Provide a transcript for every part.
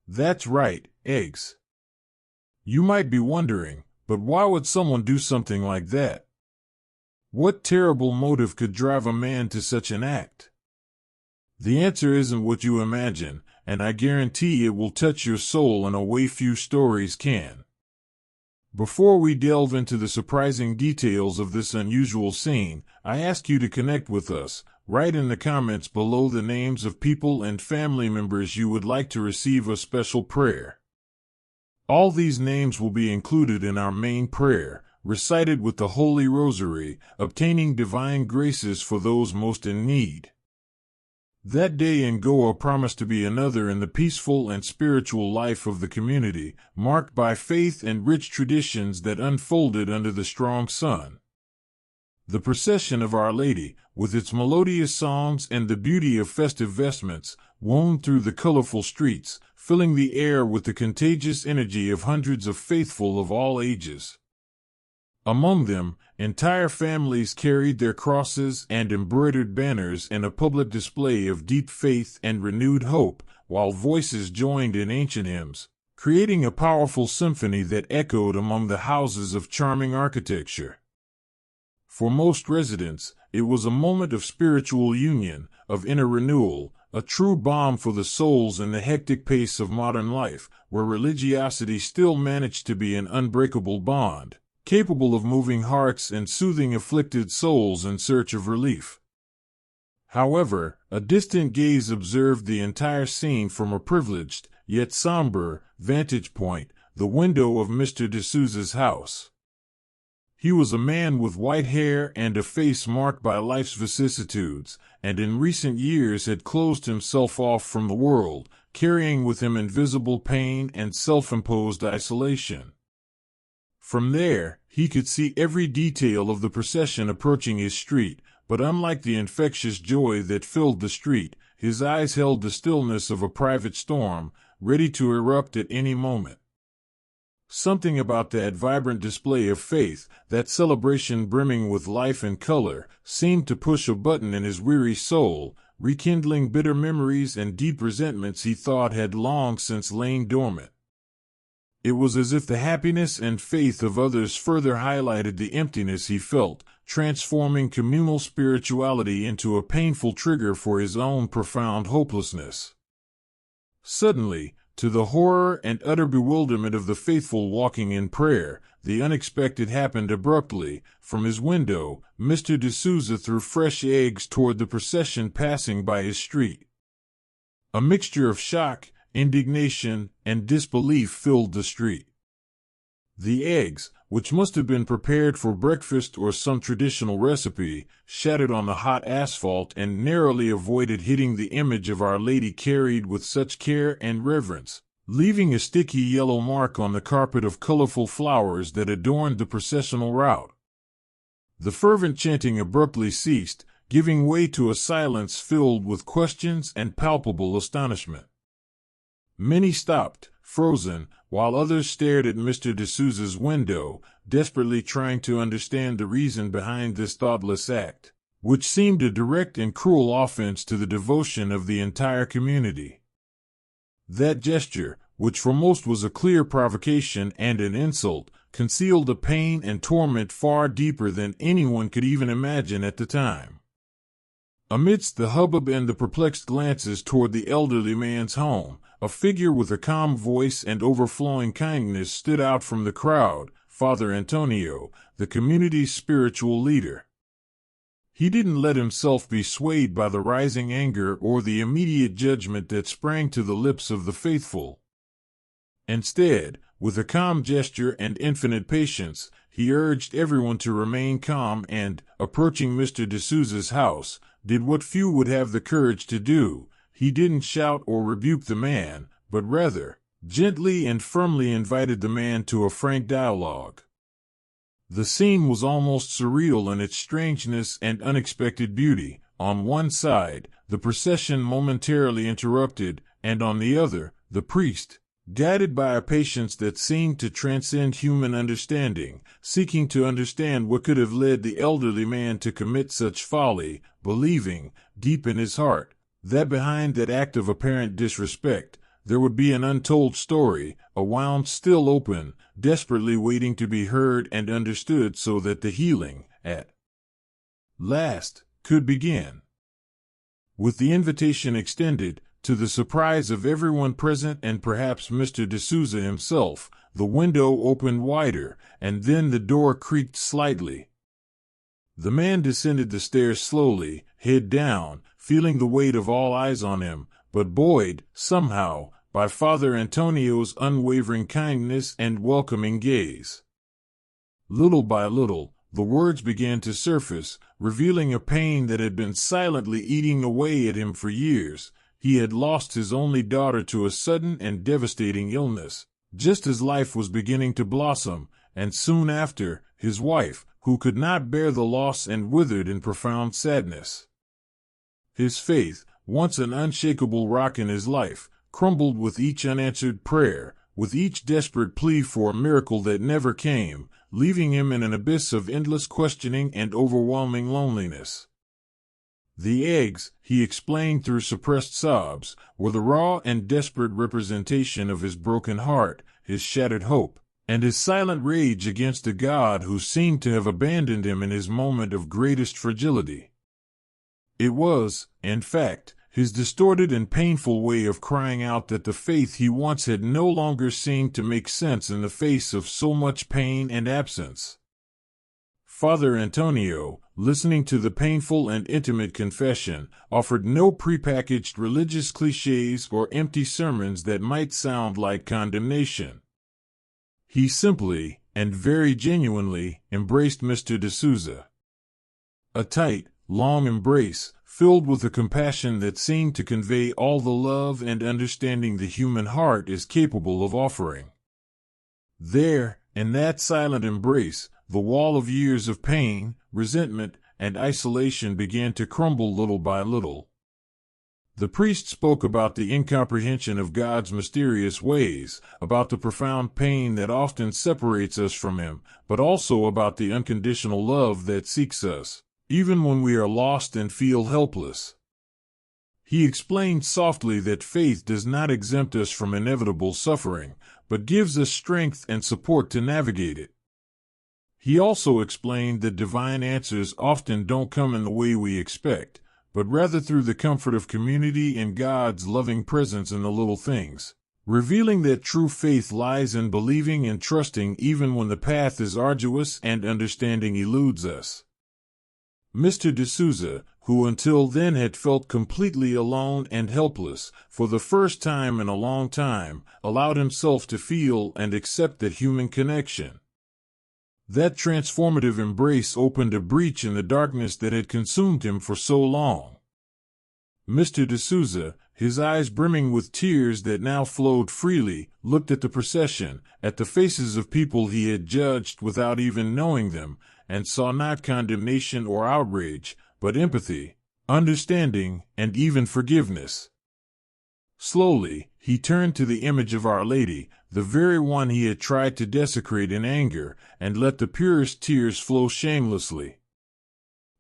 That's right, eggs. You might be wondering, but why would someone do something like that? What terrible motive could drive a man to such an act? The answer isn't what you imagine, and I guarantee it will touch your soul in a way few stories can. Before we delve into the surprising details of this unusual scene, I ask you to connect with us. Write in the comments below the names of people and family members you would like to receive a special prayer. All these names will be included in our main prayer, recited with the Holy Rosary, obtaining divine graces for those most in need. That day in Goa promised to be another in the peaceful and spiritual life of the community, marked by faith and rich traditions that unfolded under the strong sun. The procession of Our Lady, with its melodious songs and the beauty of festive vestments, wound through the colorful streets, filling the air with the contagious energy of hundreds of faithful of all ages. Among them, entire families carried their crosses and embroidered banners in a public display of deep faith and renewed hope, while voices joined in ancient hymns, creating a powerful symphony that echoed among the houses of charming architecture. For most residents, it was a moment of spiritual union, of inner renewal, a true balm for the souls in the hectic pace of modern life, where religiosity still managed to be an unbreakable bond, capable of moving hearts and soothing afflicted souls in search of relief. However, a distant gaze observed the entire scene from a privileged, yet somber, vantage point, the window of Mr. D'Souza's house. He was a man with white hair and a face marked by life's vicissitudes, and in recent years had closed himself off from the world, carrying with him invisible pain and self-imposed isolation. From there, he could see every detail of the procession approaching his street, but unlike the infectious joy that filled the street, his eyes held the stillness of a private storm, ready to erupt at any moment. Something about that vibrant display of faith, that celebration brimming with life and color, seemed to push a button in his weary soul, rekindling bitter memories and deep resentments he thought had long since lain dormant. It was as if the happiness and faith of others further highlighted the emptiness he felt, transforming communal spirituality into a painful trigger for his own profound hopelessness. Suddenly, to the horror and utter bewilderment of the faithful walking in prayer, the unexpected happened abruptly. From his window, Mr. D'Souza threw fresh eggs toward the procession passing by his street. A mixture of shock, indignation, and disbelief filled the street. The eggs, which must have been prepared for breakfast or some traditional recipe, shattered on the hot asphalt and narrowly avoided hitting the image of Our Lady carried with such care and reverence, leaving a sticky yellow mark on the carpet of colorful flowers that adorned the processional route. The fervent chanting abruptly ceased, giving way to a silence filled with questions and palpable astonishment. Many stopped, frozen, while others stared at Mr. D'Souza's window, desperately trying to understand the reason behind this thoughtless act, which seemed a direct and cruel offense to the devotion of the entire community. That gesture, which for most was a clear provocation and an insult, concealed a pain and torment far deeper than anyone could even imagine at the time. Amidst the hubbub and the perplexed glances toward the elderly man's home, a figure with a calm voice and overflowing kindness stood out from the crowd, Father Antonio, the community's spiritual leader. He didn't let himself be swayed by the rising anger or the immediate judgment that sprang to the lips of the faithful. Instead, with a calm gesture and infinite patience, he urged everyone to remain calm and, approaching Mr. D'Souza's house, did what few would have the courage to do. He didn't shout or rebuke the man, but rather, gently and firmly invited the man to a frank dialogue. The scene was almost surreal in its strangeness and unexpected beauty. On one side, the procession momentarily interrupted, and on the other, the priest, guided by a patience that seemed to transcend human understanding, seeking to understand what could have led the elderly man to commit such folly, believing, deep in his heart, that behind that act of apparent disrespect, there would be an untold story, a wound still open, desperately waiting to be heard and understood so that the healing, at last, could begin. With the invitation extended, to the surprise of everyone present and perhaps Mr. D'Souza himself, the window opened wider, and then the door creaked slightly. The man descended the stairs slowly, head down, feeling the weight of all eyes on him, but buoyed, somehow, by Father Antonio's unwavering kindness and welcoming gaze. Little by little, the words began to surface, revealing a pain that had been silently eating away at him for years. He had lost his only daughter to a sudden and devastating illness, just as life was beginning to blossom, and soon after, his wife, who could not bear the loss and withered in profound sadness. His faith, once an unshakable rock in his life, crumbled with each unanswered prayer, with each desperate plea for a miracle that never came, leaving him in an abyss of endless questioning and overwhelming loneliness. The eggs, he explained through suppressed sobs, were the raw and desperate representation of his broken heart, his shattered hope, and his silent rage against a God who seemed to have abandoned him in his moment of greatest fragility. It was, in fact, his distorted and painful way of crying out that the faith he once had no longer seemed to make sense in the face of so much pain and absence. Father Antonio, listening to the painful and intimate confession, offered no prepackaged religious cliches or empty sermons that might sound like condemnation. He simply, and very genuinely, embraced Mr. D'Souza. A tight, long embrace, filled with a compassion that seemed to convey all the love and understanding the human heart is capable of offering. There, in that silent embrace, the wall of years of pain, resentment, and isolation began to crumble little by little. The priest spoke about the incomprehension of God's mysterious ways, about the profound pain that often separates us from Him, but also about the unconditional love that seeks us, even when we are lost and feel helpless. He explained softly that faith does not exempt us from inevitable suffering, but gives us strength and support to navigate it. He also explained that divine answers often don't come in the way we expect, but rather through the comfort of community and God's loving presence in the little things, revealing that true faith lies in believing and trusting even when the path is arduous and understanding eludes us. Mr. D'Souza, who until then had felt completely alone and helpless, for the first time in a long time, allowed himself to feel and accept that human connection. That transformative embrace opened a breach in the darkness that had consumed him for so long. Mr. D'Souza, his eyes brimming with tears that now flowed freely, looked at the procession, at the faces of people he had judged without even knowing them, and saw not condemnation or outrage, but empathy, understanding, and even forgiveness. Slowly, he turned to the image of Our Lady, the very one he had tried to desecrate in anger, and let the purest tears flow shamelessly.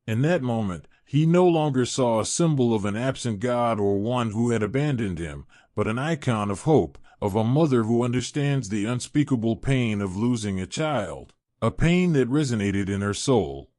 In that moment, he no longer saw a symbol of an absent God or one who had abandoned him, but an icon of hope, of a mother who understands the unspeakable pain of losing a child, a pain that resonated in her soul.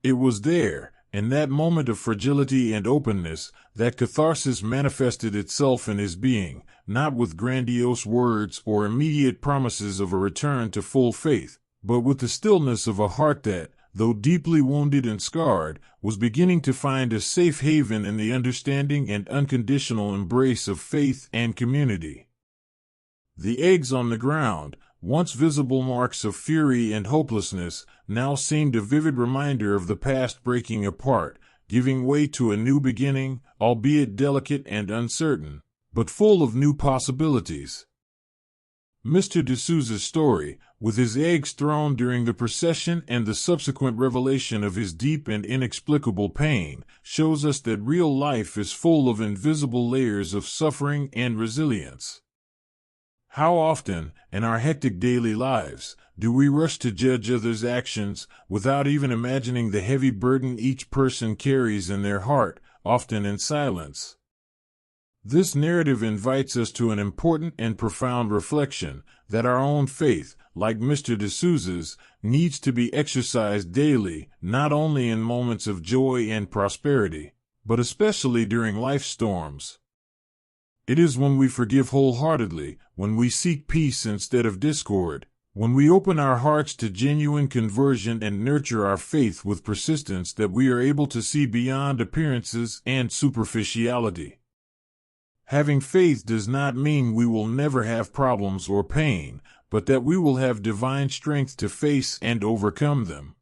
It was there, in that moment of fragility and openness, that catharsis manifested itself in his being, not with grandiose words or immediate promises of a return to full faith, but with the stillness of a heart that, though deeply wounded and scarred, was beginning to find a safe haven in the understanding and unconditional embrace of faith and community. The eggs on the ground, once visible marks of fury and hopelessness, now seemed a vivid reminder of the past breaking apart, giving way to a new beginning, albeit delicate and uncertain, but full of new possibilities. Mr. D'Souza's story, with his eggs thrown during the procession and the subsequent revelation of his deep and inexplicable pain, shows us that real life is full of invisible layers of suffering and resilience. How often, in our hectic daily lives, do we rush to judge others' actions without even imagining the heavy burden each person carries in their heart, often in silence? This narrative invites us to an important and profound reflection that our own faith, like Mr. D'Souza's, needs to be exercised daily, not only in moments of joy and prosperity, but especially during life storms. It is when we forgive wholeheartedly, when we seek peace instead of discord, when we open our hearts to genuine conversion and nurture our faith with persistence, that we are able to see beyond appearances and superficiality. Having faith does not mean we will never have problems or pain, but that we will have divine strength to face and overcome them.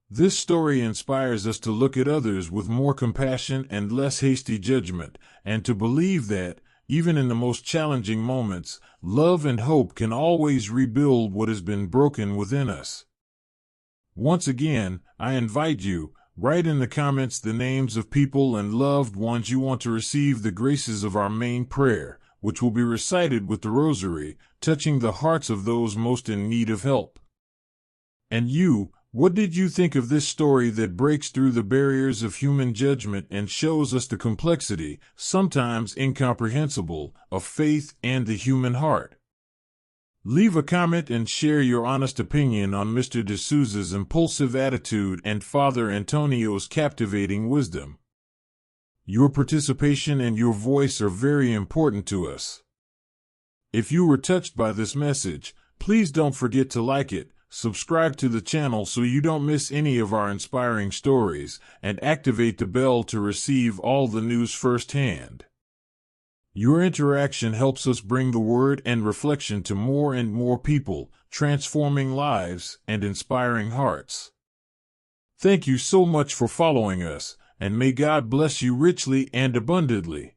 This story inspires us to look at others with more compassion and less hasty judgment, and to believe that, even in the most challenging moments, love and hope can always rebuild what has been broken within us. Once again, I invite you, write in the comments the names of people and loved ones you want to receive the graces of our main prayer, which will be recited with the rosary, touching the hearts of those most in need of help. And you, what did you think of this story that breaks through the barriers of human judgment and shows us the complexity, sometimes incomprehensible, of faith and the human heart? Leave a comment and share your honest opinion on Mr. D'Souza's impulsive attitude and Father Antonio's captivating wisdom. Your participation and your voice are very important to us. If you were touched by this message, please don't forget to like it, subscribe to the channel so you don't miss any of our inspiring stories, and activate the bell to receive all the news firsthand. Your interaction helps us bring the word and reflection to more and more people, transforming lives and inspiring hearts. Thank you so much for following us, and may God bless you richly and abundantly.